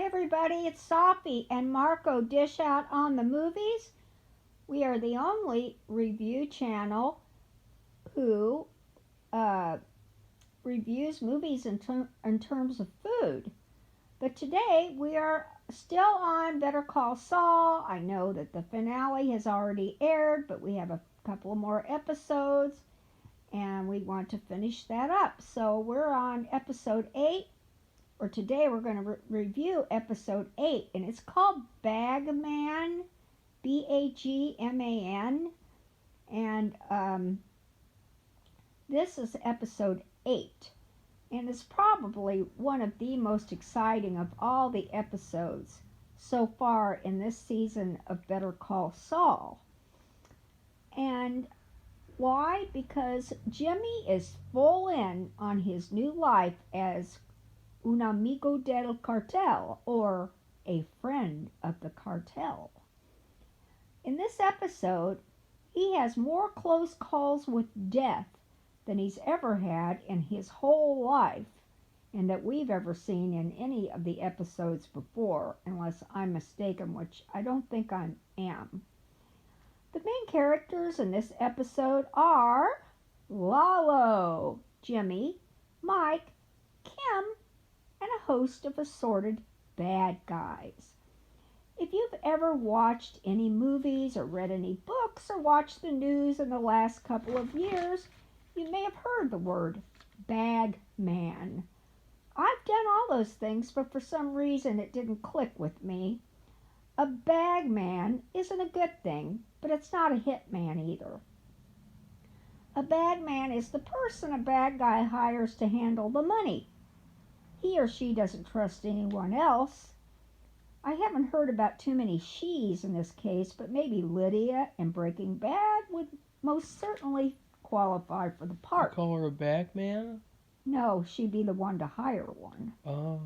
everybody, it's Safi and Marco Dish Out on the Movies. We are the only review channel who uh, reviews movies in terms of food. But today we are still on Better Call Saul. I know that the finale has already aired, but we have a couple more episodes and we want to finish that up. So we're on episode 8. Or today we're going to review episode 8, and it's called Bagman, Bagman, and this is episode 8, and it's probably one of the most exciting of all the episodes so far in this season of Better Call Saul. And why? Because Jimmy is full in on his new life as un amigo del cartel, or a friend of the cartel. In this episode, he has more close calls with death than he's ever had in his whole life, and that we've ever seen in any of the episodes before, unless I'm mistaken, which I don't think I am. The main characters in this episode are Lalo, Jimmy, Mike, Kim, and a host of assorted bad guys. If you've ever watched any movies or read any books or watched the news in the last couple of years, you may have heard the word Bagman. I've done all those things, but for some reason it didn't click with me. A bagman isn't a good thing, but it's not a hitman either. A bagman is the person a bad guy hires to handle the money. He or she doesn't trust anyone else. I haven't heard about too many she's in this case, but maybe Lydia in Breaking Bad would most certainly qualify for the part. You call her a bagman? No, she'd be the one to hire one. Oh.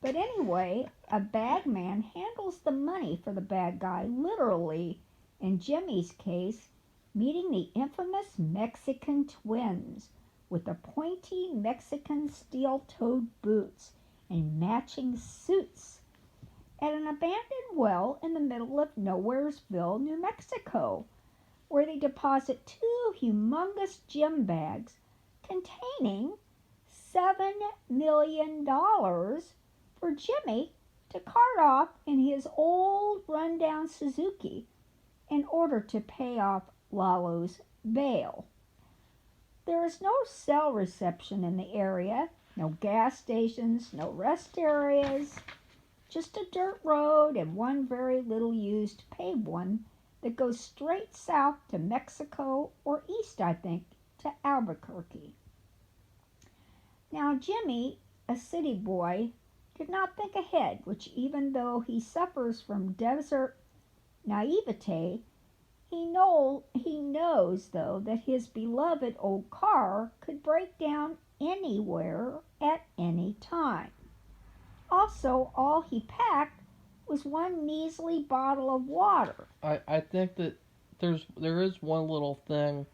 But anyway, a bagman handles the money for the bad guy, literally, in Jimmy's case, meeting the infamous Mexican twins with the pointy Mexican steel-toed boots and matching suits at an abandoned well in the middle of Nowheresville, New Mexico, where they deposit 2 humongous gym bags containing $7 million for Jimmy to cart off in his old rundown Suzuki in order to pay off Lalo's bail. There is no cell reception in the area, no gas stations, no rest areas, just a dirt road and one very little used paved one that goes straight south to Mexico, or east, I think, to Albuquerque. Now Jimmy, a city boy, did not think ahead, which even though he suffers from desert naivete, he knows, though, that his beloved old car could break down anywhere at any time. Also, all he packed was one measly bottle of water. I think that there is one little thing.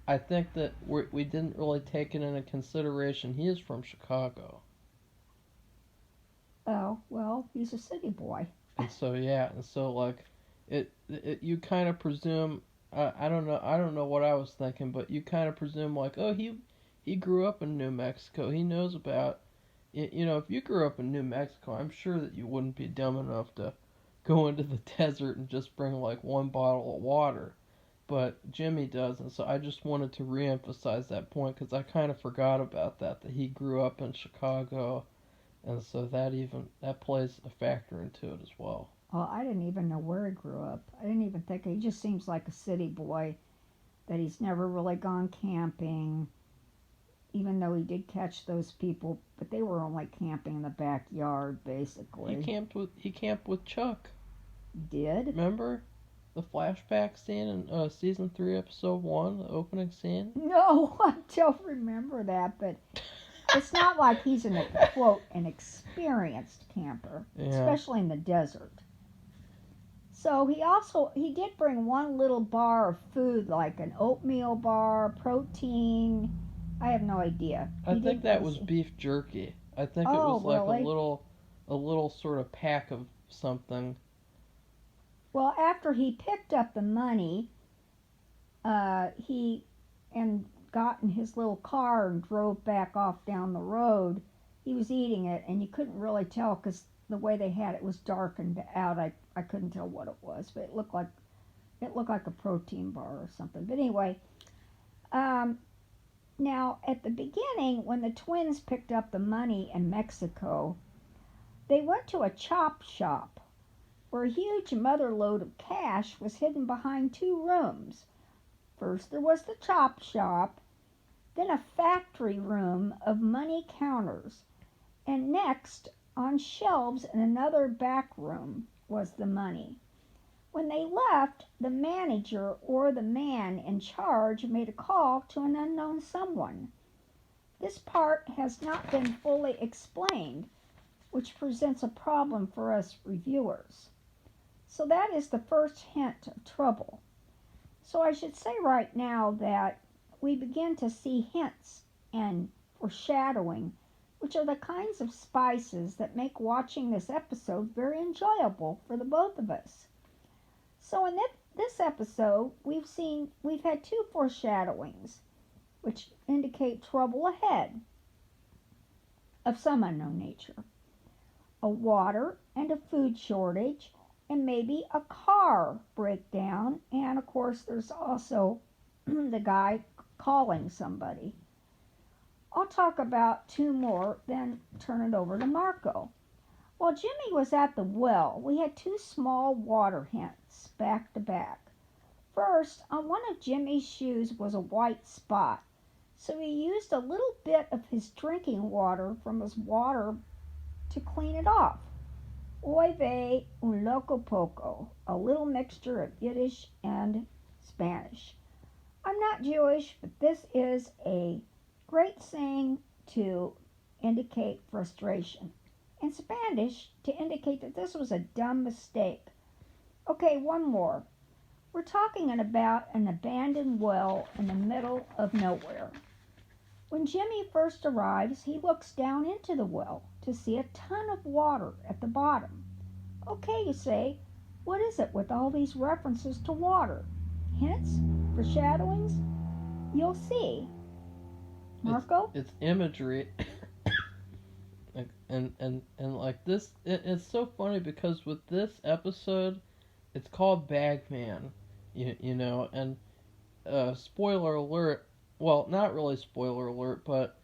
I think that we didn't really take it into consideration. He is from Chicago. Oh, well, he's a city boy. And so, yeah, and so, like, it you kind of presume, I don't know what I was thinking, but you kind of presume, like, oh, he grew up in New Mexico. He knows about, if you grew up in New Mexico, I'm sure that you wouldn't be dumb enough to go into the desert and just bring, like, one bottle of water. But Jimmy does, and so I just wanted to reemphasize that point, because I kind of forgot about that he grew up in Chicago, and so that plays a factor into it as well. Well, I didn't even know where he grew up. I didn't even think, he just seems like a city boy, that he's never really gone camping, even though he did catch those people, but they were only camping in the backyard, basically. He camped with Chuck. Did? Remember the flashback scene in season 3, episode 1, the opening scene? No, I don't remember that, but it's not like he's an experienced camper, Yeah. especially in the desert. So he did bring one little bar of food, like an oatmeal bar, protein. I have no idea. I think that was beef jerky. I think it was like really? a little a little sort of pack of something. Well, after he picked up the money, he and got in his little car and drove back off down the road. He was eating it, and you couldn't really tell because the way they had it was darkened out. I couldn't tell what it was, but it looked like a protein bar or something. But anyway, um, now at the beginning, when the twins picked up the money in Mexico, they went to a chop shop where a huge mother lode of cash was hidden behind two rooms. First there was the chop shop, then a factory room of money counters, and next, on shelves in another back room, was the money. When they left, the manager or the man in charge made a call to an unknown someone. This part has not been fully explained, which presents a problem for us reviewers. So that is the first hint of trouble. So I should say right now that we begin to see hints and foreshadowing, which are the kinds of spices that make watching this episode very enjoyable for the both of us. So in this episode, we've had two foreshadowings, which indicate trouble ahead of some unknown nature. A water and a food shortage, and maybe a car breakdown, and of course there's also the guy calling somebody. I'll talk about two more, then turn it over to Marco. While Jimmy was at the well, we had two small water hints back to back. First, on one of Jimmy's shoes was a white spot, so he used a little bit of his drinking water from his water to clean it off. Oy vey un loco poco, a little mixture of Yiddish and Spanish. I'm not Jewish, but this is a great saying to indicate frustration. In Spanish, to indicate that this was a dumb mistake. Okay, one more. We're talking about an abandoned well in the middle of nowhere. When Jimmy first arrives, he looks down into the well to see a ton of water at the bottom. Okay, you say, what is it with all these references to water? Hints? Foreshadowings? You'll see. Marco? It's imagery. and like this, it's so funny because with this episode, it's called Bagman, you know, and spoiler alert. Well, not really spoiler alert, but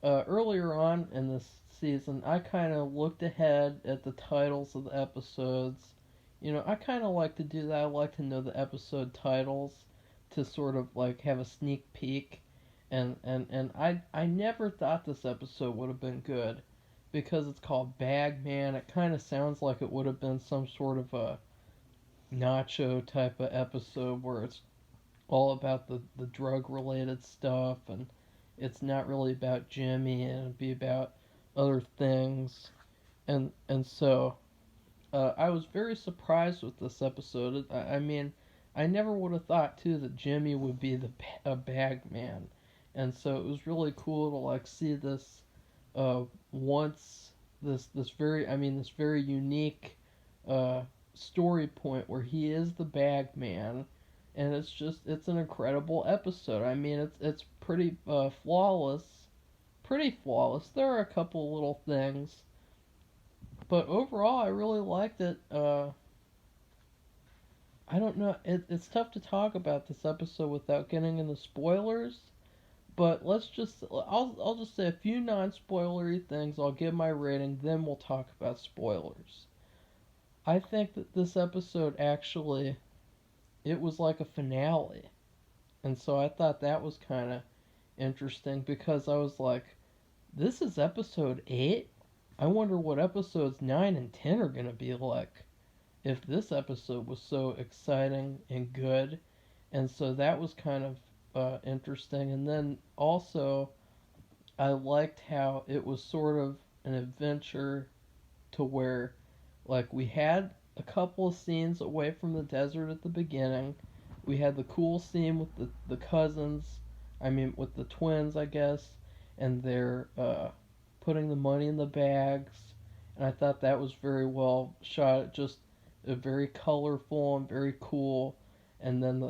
earlier on in this season, I kind of looked ahead at the titles of the episodes. You know, I kind of like to do that. I like to know the episode titles to sort of like have a sneak peek. And I never thought this episode would have been good because it's called Bagman. It kind of sounds like it would have been some sort of a nacho type of episode where it's all about the drug related stuff and it's not really about Jimmy and it'd be about other things. And so I was very surprised with this episode. I mean, I never would have thought too that Jimmy would be a bag man, and so it was really cool to like see this once this very this very unique story point where he is the bag man, and it's an incredible episode. I mean, it's pretty flawless, pretty flawless. There are a couple little things, but overall, I really liked it. I don't know. It's tough to talk about this episode without getting into spoilers. But I'll just say a few non-spoilery things. I'll give my rating, then we'll talk about spoilers. I think that this episode actually, it was like a finale. And so I thought that was kind of interesting because I was like, this is episode 8? I wonder what episodes 9 and 10 are going to be like if this episode was so exciting and good. And so that was kind of interesting. And then also, I liked how it was sort of an adventure to where, like, we had a couple of scenes away from the desert at the beginning. We had the cool scene with the cousins, with the twins, I guess, and they're putting the money in the bags. and I thought that was very well shot. Just very colorful and very cool. And then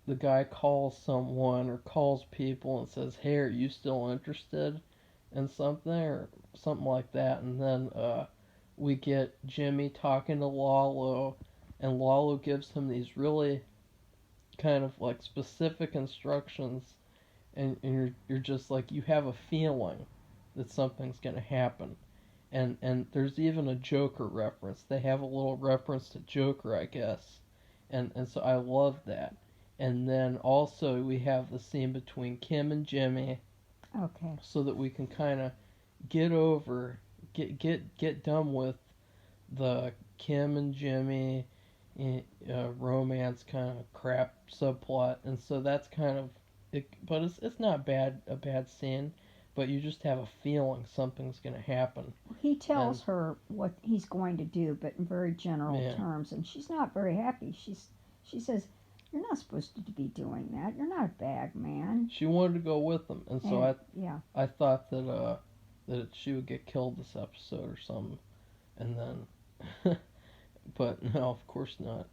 the guy calls someone or calls people and says, "Hey, are you still interested in something?" or something like that. And then we get Jimmy talking to Lalo, and Lalo gives him these really kind of like specific instructions, and you're just like you have a feeling that something's gonna happen. And there's even a Joker reference. They have a little reference to Joker, I guess, and so I love that. And then also we have the scene between Kim and Jimmy, Okay. so that we can kind of get over, get done with the Kim and Jimmy romance kind of crap subplot, and so that's kind of it. But it's not a bad scene, but you just have a feeling something's gonna happen. He And tells her what he's going to do, but in very general yeah, terms, and she's not very happy. She says, "You're not supposed to be doing that. You're not a bag man." she wanted to go with them, and so And yeah, I thought that she would get killed this episode or something, and then but no, of course not.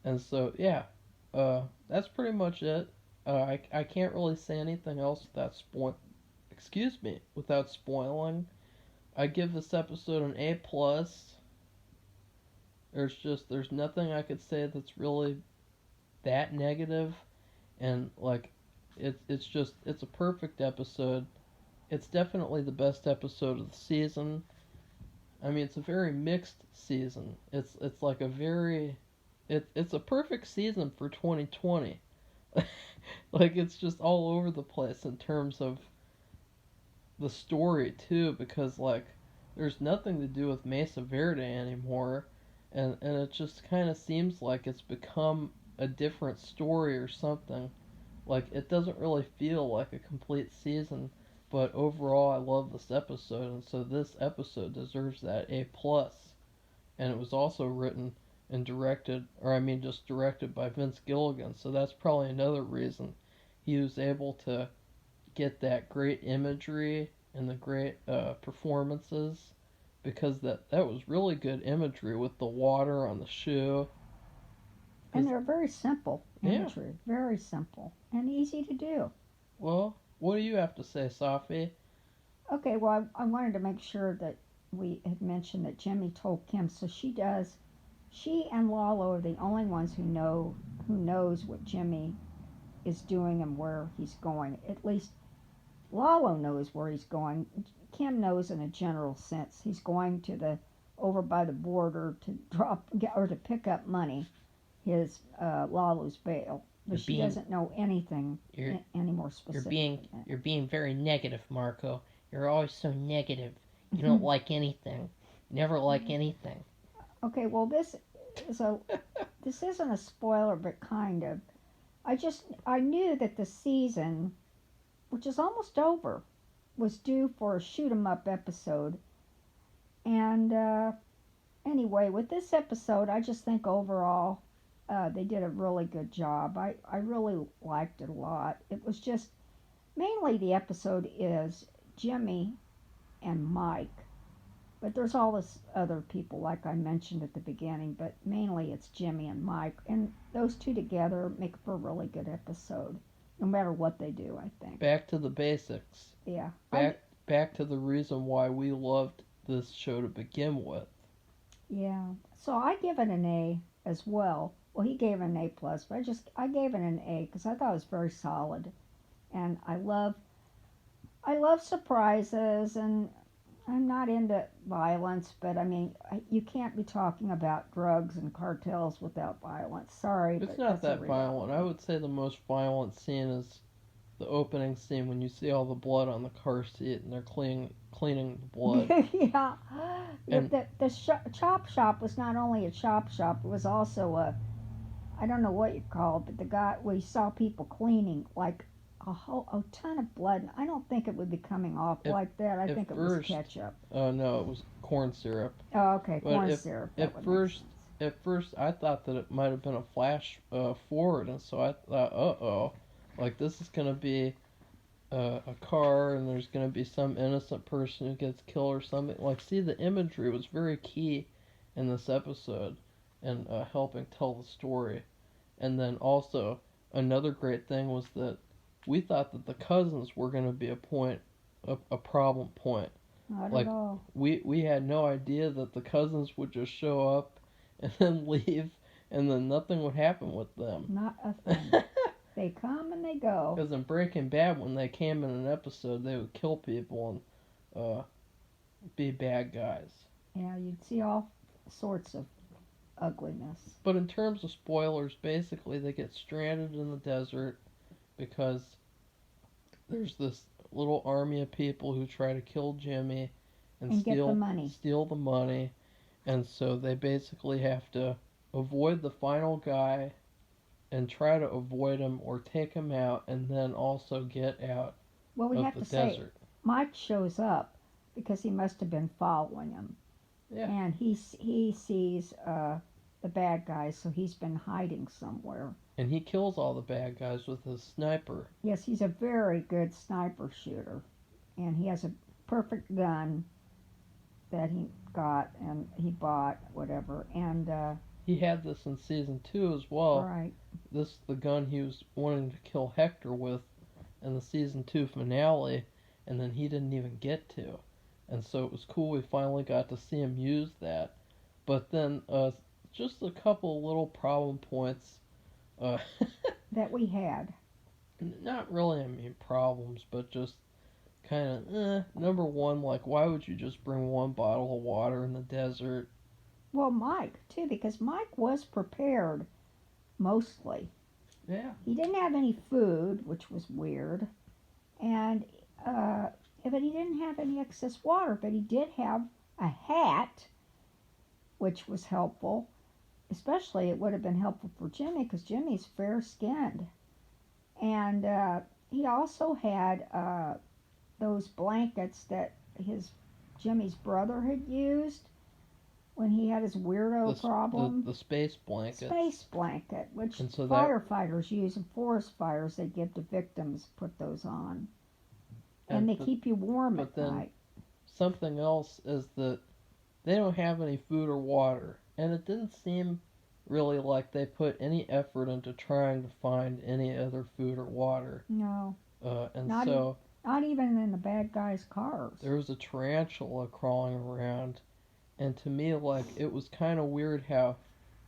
And so yeah, that's pretty much it. I can't really say anything else without without spoiling. I give this episode an A plus. There's nothing I could say that's really that negative, and like it's a perfect episode. It's definitely the best episode of the season. I mean, it's a very mixed season. It's like a very it's a perfect season for 2020. Like it's just all over the place in terms of the story too, because like there's nothing to do with Mesa Verde anymore, and it just kind of seems like it's become a different story or something. Like it doesn't really feel like a complete season, but overall I love this episode, and so this episode deserves that A plus. And it was also written and directed, or I mean just directed by Vince Gilligan, so that's probably another reason he was able to get that great imagery and the great performances, because that was really good imagery with the water on the shoe. and they're very simple Yeah. imagery, very simple and easy to do. Well, what do you have to say, Safi? Okay, well, I wanted to make sure that we had mentioned that Jimmy told Kim, so she does. She and Lalo are the only ones who knows what Jimmy is doing and where he's going. At least Lalo knows where he's going. Kim knows in a general sense. He's going to the over by the border to drop or to pick up money, his Lalo's bail. You're But she being doesn't know anything you're any more specific than you're being very negative, Marco. You're always so negative. You that. don't like anything. You never like anything. Okay, well is a this isn't a spoiler, but kind of. I knew that the season, which is almost over, was due for a shoot 'em up episode, and anyway, with this episode, I just think overall they did a really good job. I really liked it a lot. It was just mainly the episode is Jimmy and Mike, but there's all this other people like I mentioned at the beginning, but mainly it's Jimmy and Mike, and those two together make for a really good episode, no matter what they do, I think. Back to the basics. Yeah. Back to the reason why we loved this show to begin with. Yeah. So I give it an A as well. Well, he gave it an A plus, but I gave it an A because I thought it was very solid, and I love surprises, and I'm not into violence, but I mean you can't be talking about drugs and cartels without violence. Sorry, It's but not that's a that violent. I reality. would say the most violent scene is the opening scene when you see all the blood on the car seat and they're cleaning the blood. Yeah. And The chop shop was not only a chop shop; it was also a I don't know what you call it, but the guy we saw people cleaning like a ton of blood. And I don't think it would be coming off at, like that. I at think it was first, ketchup. no, it was corn syrup. Oh, okay, But corn syrup. That at would make first, sense. at first, I thought that it might have been a flash forward, and so I thought, like this is gonna be a car and there's going to be some innocent person who gets killed or something. Like, see, the imagery was very key in this episode and helping tell the story. And then also, another great thing was that we thought that the cousins were going to be a problem point. Not Like, at all. we had no idea that the cousins would just show up and then leave, and then nothing would happen with them. Not a thing. They come and they go. Because in Breaking Bad, when they came in an episode, they would kill people and be bad guys. Yeah, you'd see all sorts of ugliness. But in terms of spoilers, basically they get stranded in the desert because there's this little army of people who try to kill Jimmy and get the money. steal the money, and so they basically have to avoid the final guy and try to avoid him or take him out, and then also get out Well, we of have the to say, desert. Mike shows up because he must have been following him. Yeah. And he sees the bad guys, so he's been hiding somewhere. And he kills all the bad guys with his sniper. Yes, he's a very good sniper shooter. And he has a perfect gun that he got and he bought, whatever. And, He had this in season 2 as well. right. This the gun he was wanting to kill Hector with in the season 2 finale, and then he didn't even get to. And so it was cool we finally got to see him use that. But then just a couple little problem points. That we had. Not really, I mean, problems, but just kind of, number one, like, why would you just bring one bottle of water in the desert? Well, Mike, too, because Mike was prepared, mostly. Yeah. He didn't have any food, which was weird. And, but he didn't have any excess water, but he did have a hat, which was helpful. Especially, it would have been helpful for Jimmy, because Jimmy's fair-skinned. And he also had those blankets that Jimmy's brother had used when he had his weirdo problem. The space blanket. Space blanket, which And so firefighters use in forest fires. They give to victims, put those on. And they keep you warm at night. Something else is that they don't have any food or water. And it didn't seem really like they put any effort into trying to find any other food or water. No. And Not so not even in the bad guys' cars. there was a tarantula crawling around. And to me, like, it was kind of weird how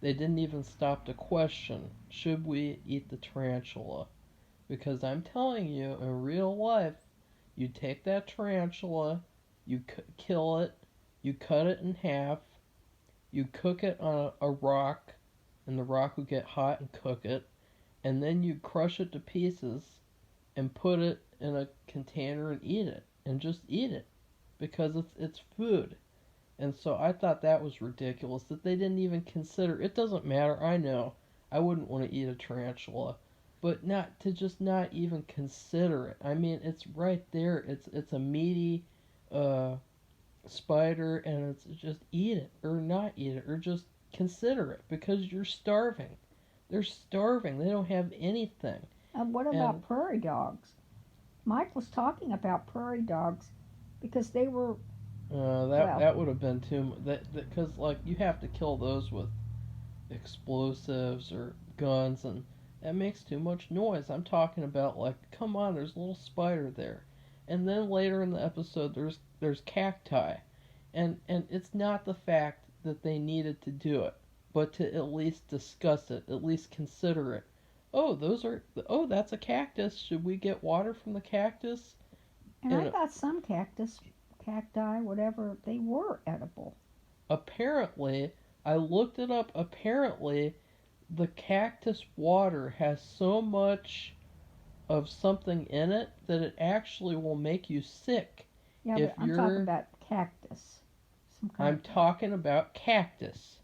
they didn't even stop to question, should we eat the tarantula? Because I'm telling you, in real life, you take that tarantula, you kill it, you cut it in half, you cook it on a rock, and the rock would get hot and cook it, and then you crush it to pieces and put it in a container and eat it, and just eat it, because it's food. And so I thought that was ridiculous, that they didn't even consider, it doesn't matter, I know, I wouldn't want to eat a tarantula, but not even consider it. I mean, it's right there, it's a meaty spider, and it's just eat it, or not eat it, or just consider it, because you're starving. They're starving, they don't have anything. And what about prairie dogs? Mike was talking about prairie dogs because they were that would have been too much. Because like you have to kill those with explosives or guns, and that makes too much noise. I'm talking about, like, come on, there's a little spider there, and then later in the episode there's cacti, and it's not the fact that they needed to do it, but to at least discuss it, at least consider it. Oh, that's a cactus. Should we get water from the cactus? And I thought some cacti, whatever, they were edible. Apparently, I looked it up. Apparently, the cactus water has so much of something in it that it actually will make you sick. Yeah, but I'm talking about cactus. I'm talking about cactus.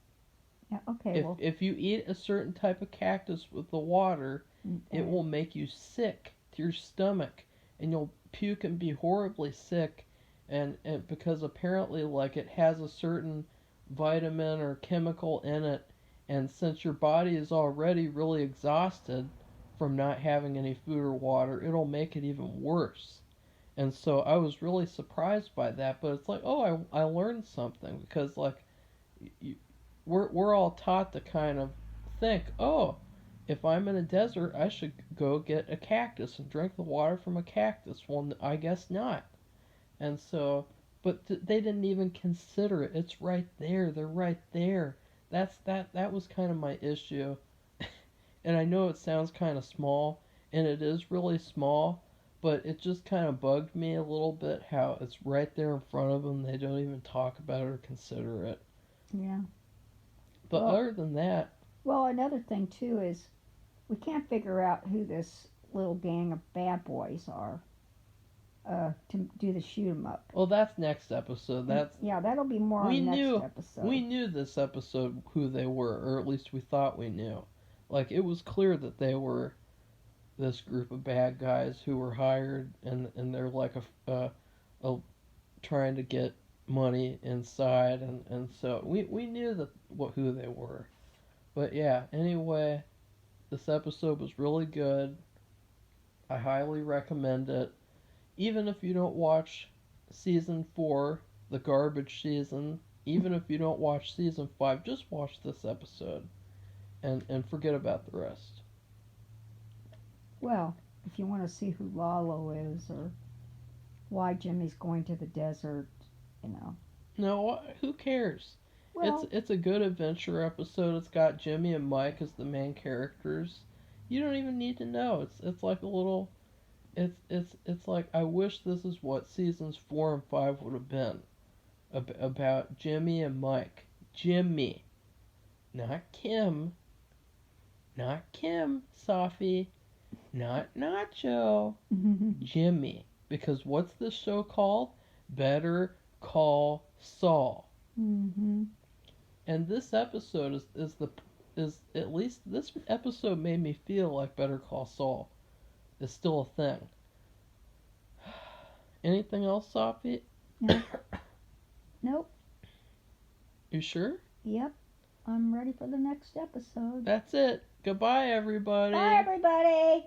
Yeah, okay. If you eat a certain type of cactus with the water, it will make you sick to your stomach, and you'll puke and be horribly sick, and because apparently, like, it has a certain vitamin or chemical in it, and since your body is already really exhausted from not having any food or water, it'll make it even worse. And so I was really surprised by that, but it's like, oh, I learned something because like you, we're all taught to kind of think, oh, if I'm in a desert, I should go get a cactus and drink the water from a cactus. Well, I guess not. And so, but they didn't even consider it. It's right there. They're right there. That was kind of my issue. And I know it sounds kind of small, and it is really small, but it just kind of bugged me a little bit how it's right there in front of them. They don't even talk about it or consider it. Yeah. But Well, other than that, well, another thing too is we can't figure out who this little gang of bad boys are to do the shoot 'em up. well, that's next episode. That's Yeah, that'll be more we on knew next episode. we knew this episode who they were, or at least we thought we knew. Like it was clear that they were this group of bad guys who were hired, and they're like a trying to get money inside, and so we knew that who they were. But yeah, anyway, this episode was really good. I highly recommend it. Even if you don't watch season 4, the garbage season, even if you don't watch season 5, just watch this episode and forget about the rest. Well, if you want to see who Lalo is or why Jimmy's going to the desert, you know. No, who cares? Well, It's a good adventure episode. It's got Jimmy and Mike as the main characters. You don't even need to know. It's like a little. It's like I wish this is what seasons 4 and 5 would have been about Jimmy and Mike. Jimmy, not Kim. Not Kim, Safi. Not Nacho. Jimmy. Because what's this show called? Better Call Saul. mm-hmm. And this episode is at least this episode made me feel like Better Call Saul is still a thing. Anything else, Safi? No. Nope. You sure? Yep. I'm ready for the next episode. That's it. Goodbye, everybody. Bye, everybody.